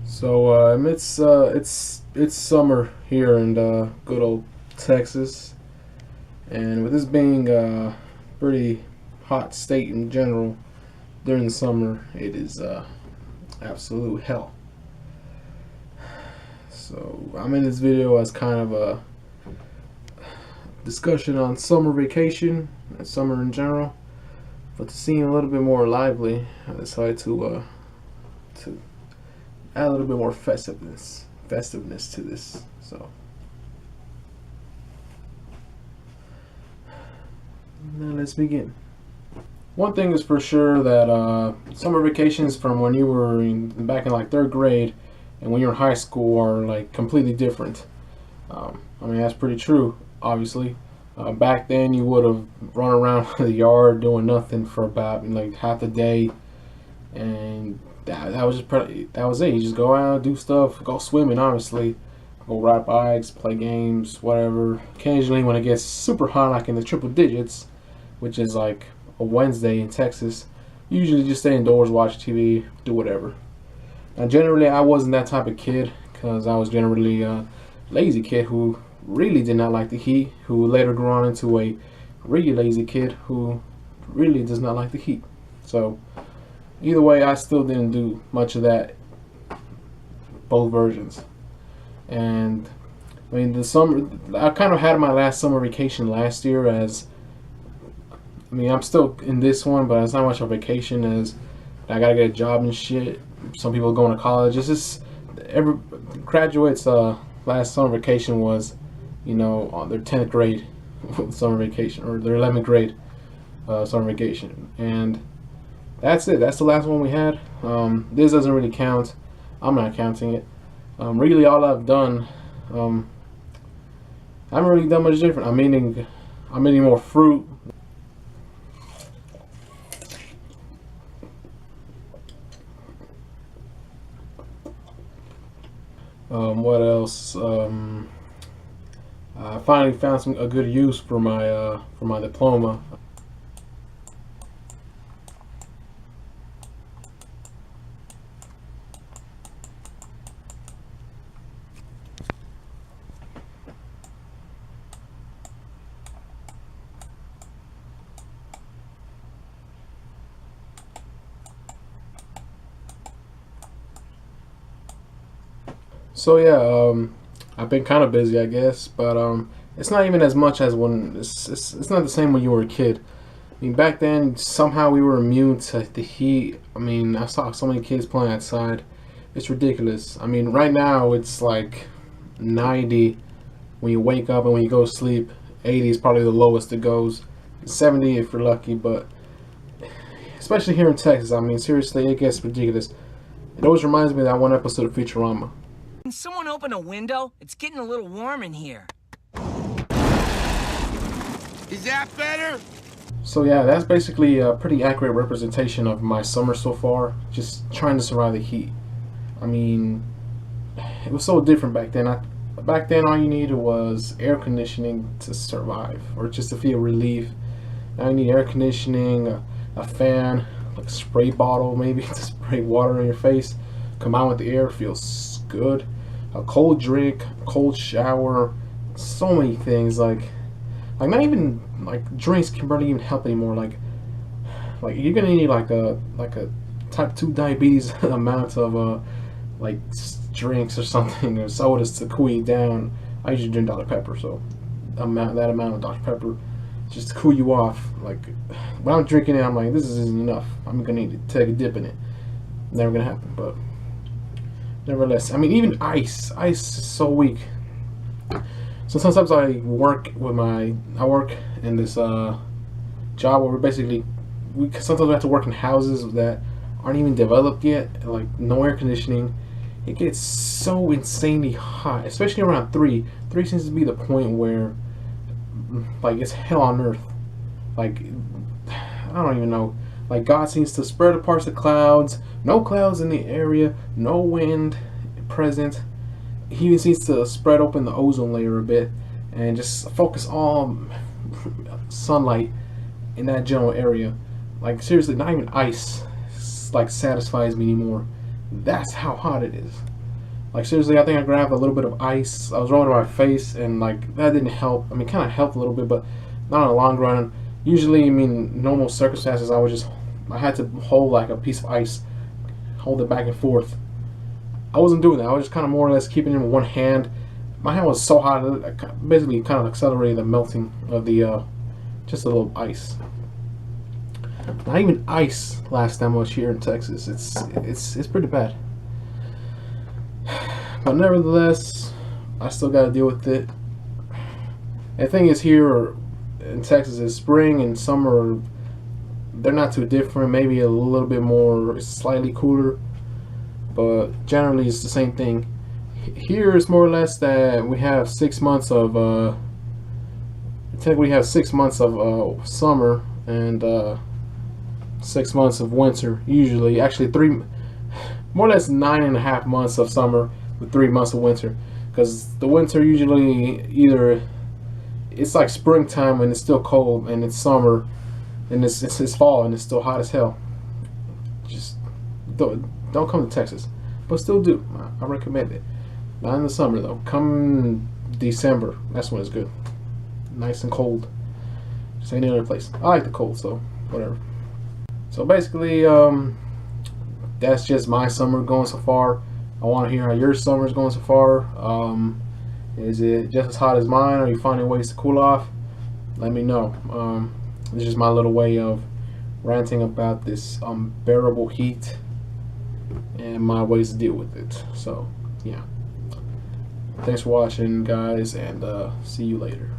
So it's summer here in good old Texas, and with this being a pretty hot state in general during the summer, it is absolute hell. So I'm in this video as kind of a discussion on summer vacation and summer in general, but to seem a little bit more lively, I decided to add a little bit more festiveness to this. So now let's begin. One thing is for sure that summer vacations from when you were back in like third grade and when you were in high school are like completely different. I mean, that's pretty true, obviously. Back then you would have run around the yard doing nothing for about like half the day, and that was that was it. You just go out, do stuff, go swimming, obviously, go ride bikes, play games, whatever. Occasionally, when it gets super hot, like in the triple digits, which is like a Wednesday in Texas, you usually just stay indoors, watch TV, do whatever. Now, generally, I wasn't that type of kid because I was generally a lazy kid who really did not like the heat, who later grew on into a really lazy kid who really does not like the heat. So either way, I still didn't do much of that, both versions. And I mean, the summer, I kind of had my last summer vacation last year. As I mean, I'm still in this one, but it's not much of a vacation as I gotta get a job and shit. Some people going to college. It's just every graduates' last summer vacation was, on their 10th grade summer vacation, or their 11th grade summer vacation, and that's it. That's the last one we had. This doesn't really count. I'm not counting it. Really, all I've done, I haven't really done much different. I'm eating more fruit. What else? I finally found a good use for my diploma. So yeah, I've been kind of busy, I guess, but it's not even as much as when it's not the same when you were a kid. I mean, back then somehow we were immune to the heat. I mean, I saw so many kids playing outside. It's ridiculous. I mean, right now it's like 90 when you wake up and when you go to sleep. 80 is probably the lowest it goes. 70 if you're lucky, but especially here in Texas, I mean, seriously, it gets ridiculous. It always reminds me of that one episode of Futurama. Can someone open a window? It's getting a little warm in here. Is that better? So yeah, that's basically a pretty accurate representation of my summer so far. Just trying to survive the heat. I mean, it was so different back then. Back then, all you needed was air conditioning to survive, or just to feel relief. Now you need air conditioning, a fan, like a spray bottle maybe to spray water in your face. Come out with the air, feels good. A cold drink, cold shower, so many things like not even like drinks can barely even help anymore. Like you're gonna need like a type 2 diabetes amount of like drinks or something or sodas to cool you down. I usually drink Dr. Pepper, so that amount of Dr. Pepper just to cool you off. Like when I'm drinking it, I'm like, this isn't enough. I'm gonna need to take a dip in it. Never gonna happen, but nevertheless, I mean, even ice is so weak. So sometimes I work in this job where we sometimes we have to work in houses that aren't even developed yet, like no air conditioning. It gets so insanely hot, especially around 3. 3 seems to be the point where like it's hell on earth. Like I don't even know. Like God seems to spread apart the clouds, no clouds in the area, no wind present. He even seems to spread open the ozone layer a bit and just focus all sunlight in that general area. Like seriously, not even ice like satisfies me anymore. That's how hot it is. Like seriously, I think I grabbed a little bit of ice. I was rolling my face, and like that didn't help. I mean, kind of helped a little bit, but not in the long run. Usually, I mean, normal circumstances, I had to hold like a piece of ice, hold it back and forth. I wasn't doing that. I was just kind of more or less keeping it in one hand. My hand was so hot, it basically kind of accelerated the melting of the just a little ice. Not even ice lasts that much here in Texas. It's pretty bad. But nevertheless, I still got to deal with it. And the thing is, here in Texas, is spring and summer, they're not too different. Maybe a little bit more, slightly cooler, but generally it's the same thing. Here it's more or less that we have 6 months of technically we have 6 months of summer and 6 months of winter. Usually, actually more or less 9.5 months of summer with 3 months of winter. Because the winter usually either it's like springtime and it's still cold, and it's summer and it's fall and it's still hot as hell. Just don't come to Texas, but still do. I recommend it. Not in the summer though. Come December, that's when it's good. Nice and cold. Just any other place. I like the cold, so whatever. So basically, that's just my summer going so far. I want to hear how your summer is going so far. Is it just as hot as mine? Are you finding ways to cool off? Let me know. This is my little way of ranting about this unbearable heat and my ways to deal with it. So yeah, thanks for watching, guys, and see you later.